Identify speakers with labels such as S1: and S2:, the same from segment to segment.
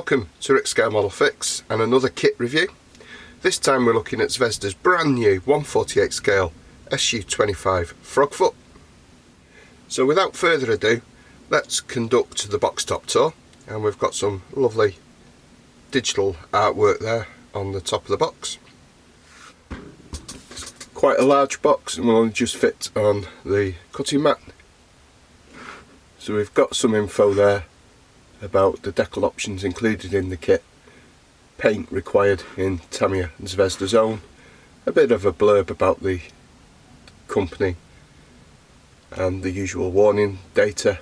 S1: Welcome to Rick's Scale Model Fix and another kit review. This time we're looking at Zvezda's brand new 1/48 scale Su-25 Frogfoot. So without further ado, let's conduct the box top tour, and we've got some lovely digital artwork there on the top of the box. It's quite a large box and will only just fit on the cutting mat. So we've got some info there about the decal options included in the kit, paint required in Tamiya and Zvezda zone, a bit of a blurb about the company and the usual warning data.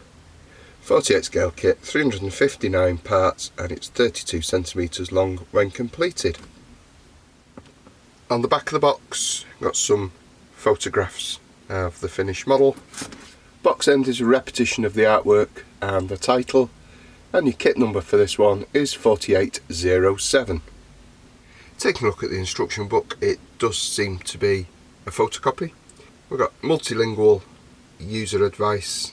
S1: 48 scale kit, 359 parts, and it's 32 centimeters long when completed. On the back of the box, got some photographs of the finished model. Box end is a repetition of the artwork and the title, and your kit number for this one is 4807. Taking a look at the instruction book, it does seem to be a photocopy. We've got multilingual user advice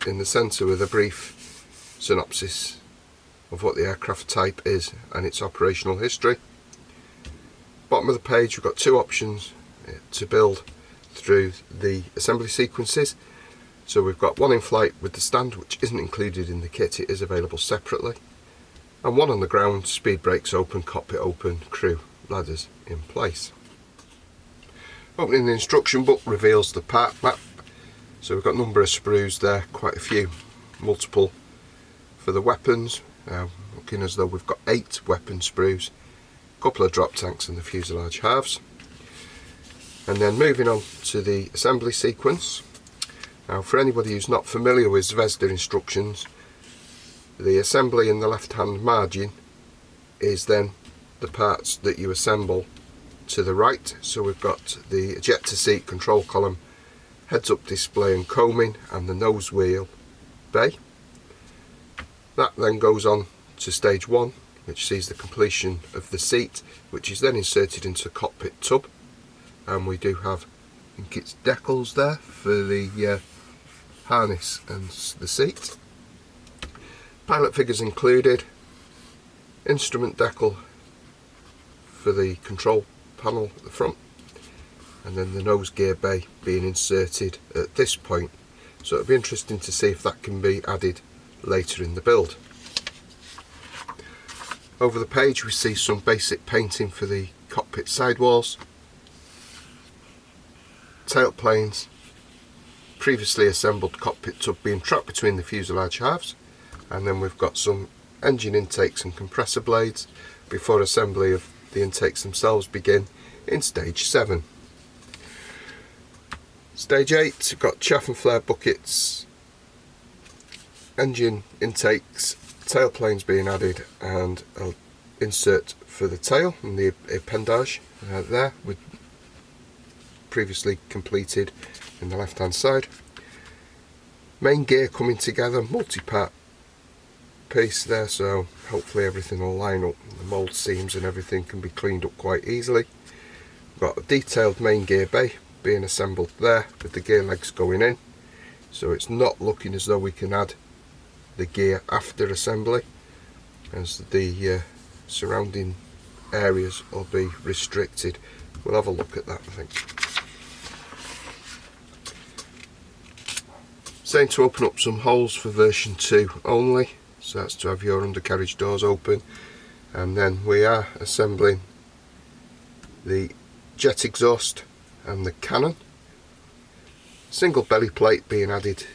S1: in the centre with a brief synopsis of what the aircraft type is and its operational history. Bottom of the page, we've got two options to build through the assembly sequences. So we've got one in flight with the stand, which isn't included in the kit, it is available separately, and one on the ground, speed brakes open, cockpit open, crew ladders in place. Opening the instruction book reveals the part map. So we've got a number of sprues there, quite a few, multiple for the weapons, looking as though we've got 8 weapon sprues, a couple of drop tanks and the fuselage halves. And then moving on to the assembly sequence. Now, for anybody who's not familiar with Zvezda instructions, the assembly in the left hand margin is then the parts that you assemble to the right. So we've got the ejector seat, control column, heads up display and coaming, and the nose wheel bay. That then goes on to stage 1, which sees the completion of the seat, which is then inserted into the cockpit tub, and we do have, I think it's decals there for the harness and the seat. Pilot figures included, instrument decal for the control panel at the front, and then the nose gear bay being inserted at this point. So it'll be interesting to see if that can be added later in the build. Over the page we see some basic painting for the cockpit sidewalls, tail planes, previously assembled cockpit tub being trapped between the fuselage halves, and then we've got some engine intakes and compressor blades before assembly of the intakes themselves begin in stage 7. Stage 8, we've got chaff and flare buckets, engine intakes, tail planes being added, and an insert for the tail and the appendage there, with previously completed in the left hand side. Main gear coming together, multi-part piece there, so hopefully everything will line up. The mould seams and everything can be cleaned up quite easily. We've got a detailed main gear bay being assembled there with the gear legs going in, so it's not looking as though we can add the gear after assembly, as the surrounding areas will be restricted. We'll have a look at that, I think. Saying to open up some holes for version 2 only, so that's to have your undercarriage doors open. And then we are assembling the jet exhaust and the cannon. Single belly plate being added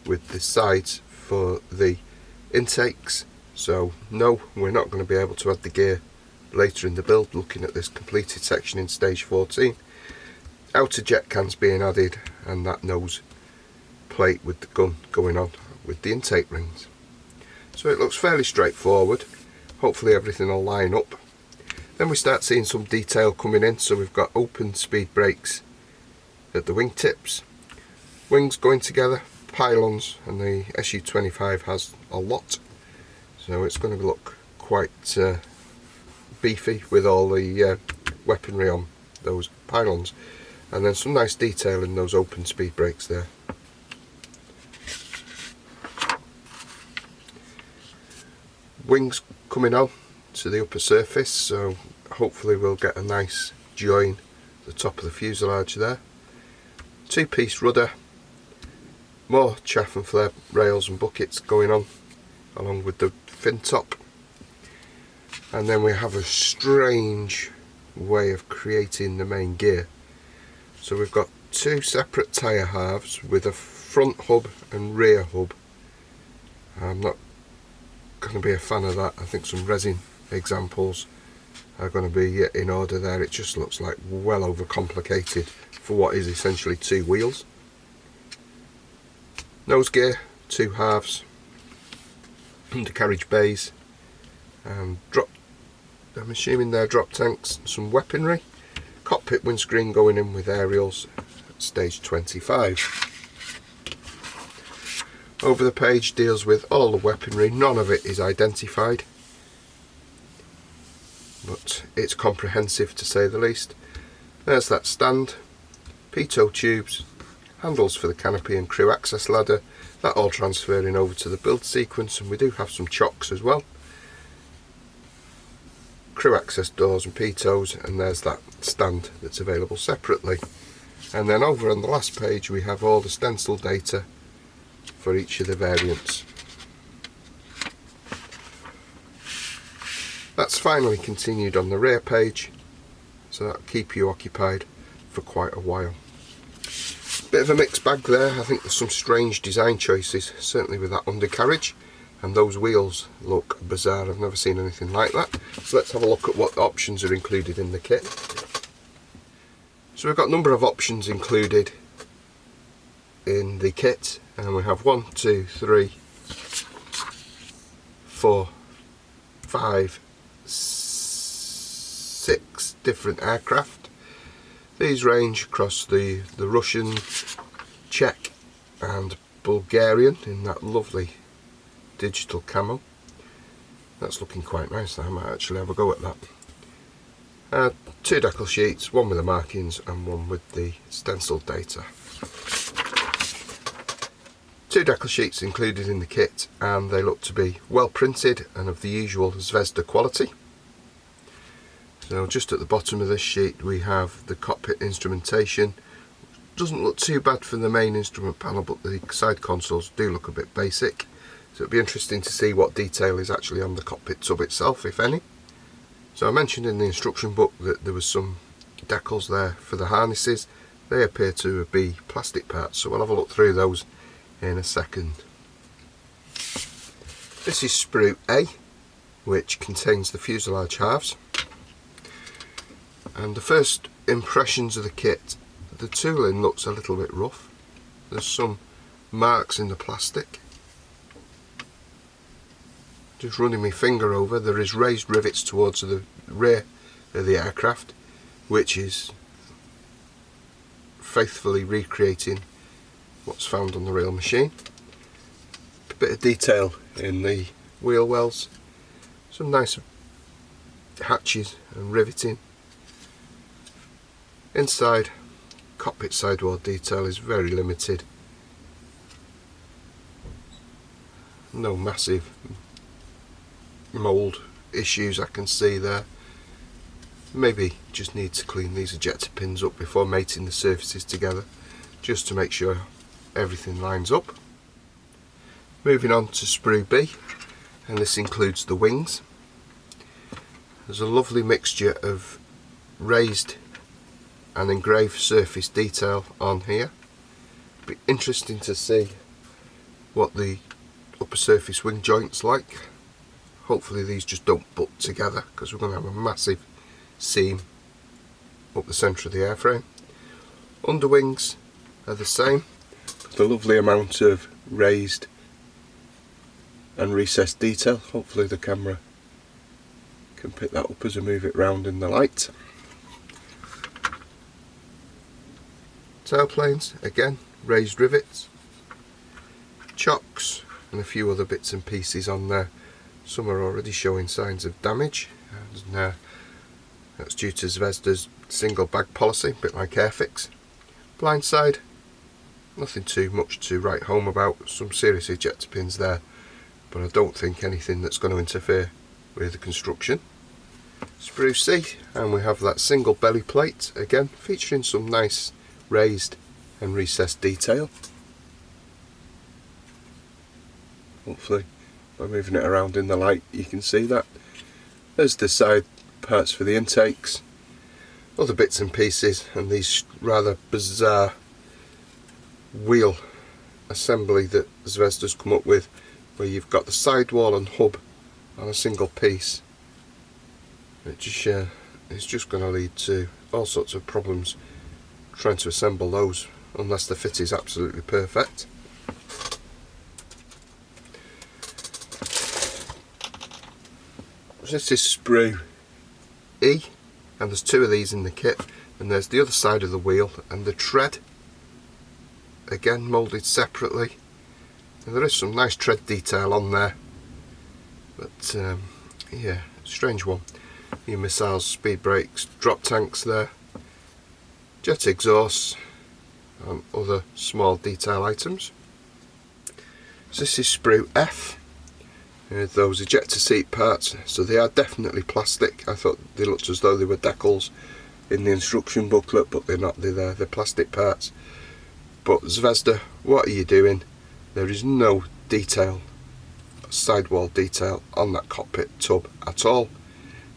S1: with the sides for the intakes. So no, we're not going to be able to add the gear later in the build, looking at this completed section in stage 14. Outer jet cans being added, and that nose plate with the gun going on with the intake rings. So it looks fairly straightforward. Hopefully everything will line up. Then we start seeing some detail coming in. So we've got open speed brakes at the wingtips, wings going together, pylons, and the Su-25 has a lot, so it's going to look quite beefy with all the weaponry on those pylons, and then some nice detail in those open speed brakes there. wings coming on to the upper surface, so hopefully we'll get a nice join at the top of the fuselage there. Two-piece rudder, more chaff and flare rails and buckets going on along with the fin top, and then we have a strange way of creating the main gear. So we've got two separate tyre halves with a front hub and rear hub. I'm not going to be a fan of that. I think some resin examples are going to be in order there. It just looks like well overcomplicated for what is essentially two wheels. Nose gear, two halves, undercarriage bays, and I'm assuming they're drop tanks, some weaponry, cockpit windscreen going in with aerials at stage 25. Over the page deals with all the weaponry. None of it is identified, but it's comprehensive to say the least. There's that stand, pitot tubes, handles for the canopy and crew access ladder, that all transferring over to the build sequence, and we do have some chocks as well. Crew access doors and pitots, and there's that stand that's available separately. And then over on the last page we have all the stencil data for each of the variants. That's finally continued on the rear page, so that'll keep you occupied for quite a while. Bit of a mixed bag there. I think there's some strange design choices, certainly with that undercarriage, and those wheels look bizarre. I've never seen anything like that. So let's have a look at what options are included in the kit. So we've got a number of options included in the kit, and we have 1, 2, 3, 4, 5, 6 different aircraft. These range across the Russian, Czech and Bulgarian in that lovely digital camo. That's looking quite nice. I might actually have a go at that. 2 decal sheets, one with the markings and one with the stencil data. 2 decal sheets included in the kit, and they look to be well printed and of the usual Zvezda quality. So just at the bottom of this sheet we have the cockpit instrumentation. Doesn't look too bad for the main instrument panel, but the side consoles do look a bit basic. So it'll be interesting to see what detail is actually on the cockpit tub itself, if any. So I mentioned in the instruction book that there was some decals there for the harnesses. They appear to be plastic parts, so we'll have a look through those in a second. This is sprue A, which contains the fuselage halves. And the first impressions of the kit, the tooling looks a little bit rough. There's some marks in the plastic. Just running my finger over, there is raised rivets towards the rear of the aircraft, which is faithfully recreating what's found on the real machine. A bit of detail in the wheel wells, some nice hatches and riveting. Inside, cockpit sidewall detail is very limited. No massive mould issues I can see there. Maybe just need to clean these ejector pins up before mating the surfaces together, just to make sure everything lines up. Moving on to sprue B, and this includes the wings. There's a lovely mixture of raised and engraved surface detail on here. Be interesting to see what the upper surface wing joint's like. Hopefully these just don't butt together, because we're going to have a massive seam up the centre of the airframe. Underwings are the same, with a lovely amount of raised and recessed detail. Hopefully the camera can pick that up as I move it round in the light. Tailplanes, again, raised rivets, chocks and a few other bits and pieces on there. Some are already showing signs of damage, and that's due to Zvezda's single bag policy, a bit like Airfix. Blind side, nothing too much to write home about. Some serious ejector pins there, but I don't think anything that's going to interfere with the construction. Sprue C, and we have that single belly plate again, featuring some nice raised and recessed detail. Hopefully by moving it around in the light you can see that. There's the side parts for the intakes, other bits and pieces, and these rather bizarre wheel assembly that Zvezda's come up with, where you've got the sidewall and hub on a single piece. It's just going to lead to all sorts of problems trying to assemble those unless the fit is absolutely perfect. This is sprue E, and there's two of these in the kit, and there's the other side of the wheel and the tread, again moulded separately, and there is some nice tread detail on there, but yeah, strange one. Your missiles, speed brakes, drop tanks there, jet exhausts and other small detail items. So this is sprue F. Those ejector seat parts, so they are definitely plastic. I thought they looked as though they were Decals in the instruction booklet, but they're not. They're plastic parts. But Zvezda, what are you doing? There is no detail, sidewall detail on that cockpit tub at all.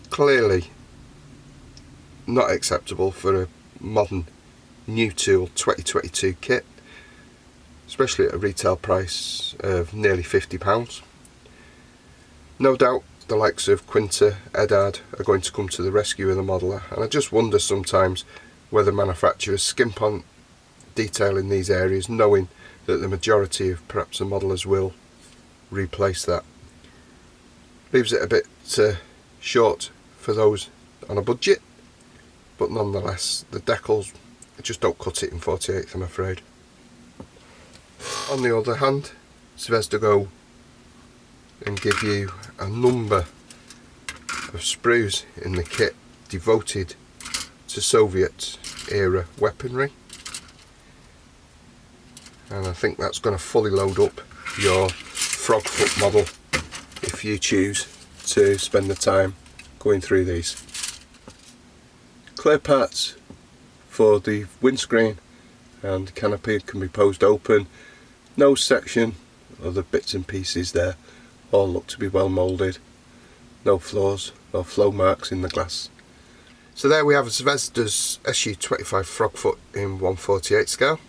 S1: Clearly not acceptable for a modern new tool 2022 kit, especially at a retail price of nearly £50. No doubt the likes of Quinta, Edard are going to come to the rescue of the modeller, and I just wonder sometimes whether manufacturers skimp on detail in these areas, knowing that the majority of perhaps the modelers will replace that. Leaves it a bit short for those on a budget, but nonetheless the Decals just don't cut it in 48th, I'm afraid. On the other hand, Zvezda go and give you a number of sprues in the kit devoted to Soviet era weaponry, and I think that's going to fully load up your Frogfoot model if you choose to spend the time going through these. Clear parts for the windscreen and canopy can be posed open. Nose section, other bits and pieces there, all look to be well moulded. No flaws or flow marks in the glass. So there we have Zvezda's Su-25 Frogfoot in 1/48 scale.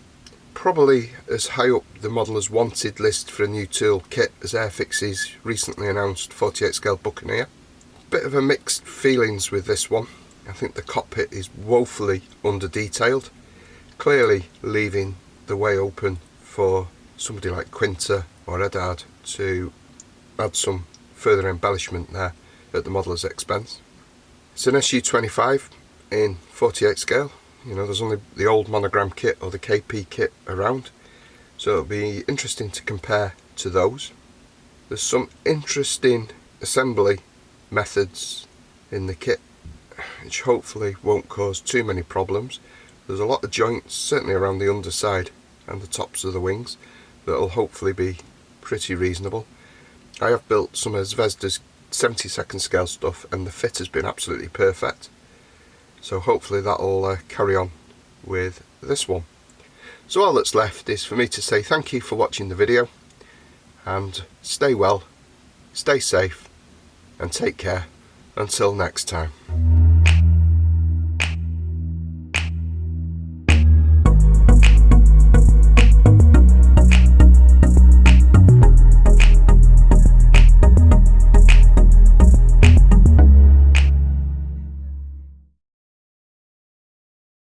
S1: Probably as high up the modeller's wanted list for a new tool kit as Airfix's recently announced 48 scale Buccaneer. Bit of a mixed feelings with this one. I think the cockpit is woefully under detailed, clearly leaving the way open for somebody like Quinta or Edard to add some further embellishment there at the modeller's expense. It's an Su-25 in 48 scale. You know, there's only the old monogram kit or the KP kit around, so it'll be interesting to compare to those. There's some interesting assembly methods in the kit which hopefully won't cause too many problems. There's a lot of joints, certainly around the underside and the tops of the wings, that'll hopefully be pretty reasonable. I have built some of Zvezda's 72nd scale stuff and the fit has been absolutely perfect, so hopefully that'll carry on with this one. So all that's left is for me to say thank you for watching the video, and stay well, stay safe and take care until next time.